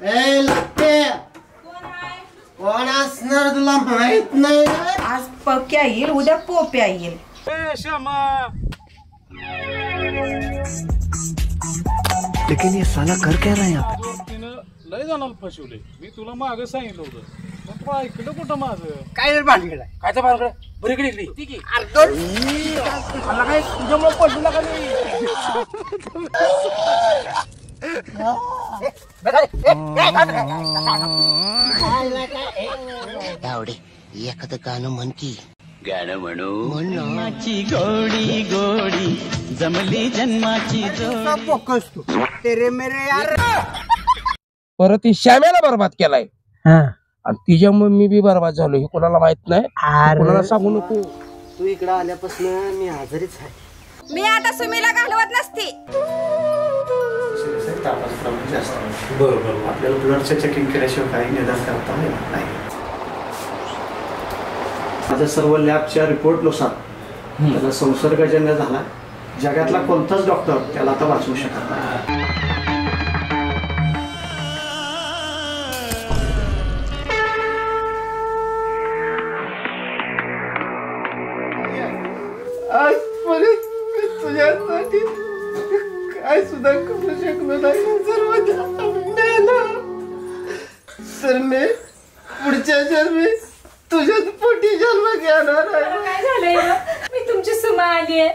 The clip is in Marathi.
ए लागते कोण असणार तुला माहित नाही? आज पक्या येईल उद्या पोप्या येईल. लेकिन ये साला कर क्या रहा है यहाँ पे? लय जणांना फसवले. मी तुला मागं सांगितलं होतं पण तू ऐकलं कुठं माझं? काय रे भानगड आहे? कायचा भानगड? बरं इकडे इकडे ठीक आहे. मला काय तुझ्यामुळे पडला का नाही? आवडे एखादं गाणं म्हण की. गाणं म्हणू. जन्माची गोडी गोडी जमली जन्माची जोडी. फोकस तू तेरे मेरे यार. परत ती श्याम्याला बरबाद केलाय आणि तिच्यामुळे मी बी बरबाद झालो. हे कोणाला माहित नाही, कोणाला सांगू नको. तू इकडे आल्यापासून मी आजारीच आहे. मी आता सुमीला घालवत नसते. बरोबर आपल्याला ब्लडचं चेकिंग केल्याशिवाय काही निदान करता येणार नाही. माझ्या सर्व लॅबच्या रिपोर्टनुसार त्याला संसर्गजन्य झाला. जगातला कोणताच डॉक्टर त्याला आता वाचवू शकत नाही. आजपर्यंत मी तुझ्यासाठी काय सुद्धा करू शकलो नाही. सर्व तर मी पुढच्या जन्मी तुझ्याच पोटी जन्म घेणार आहे. काय झालंय? मी तुमची सुमा आली आहे.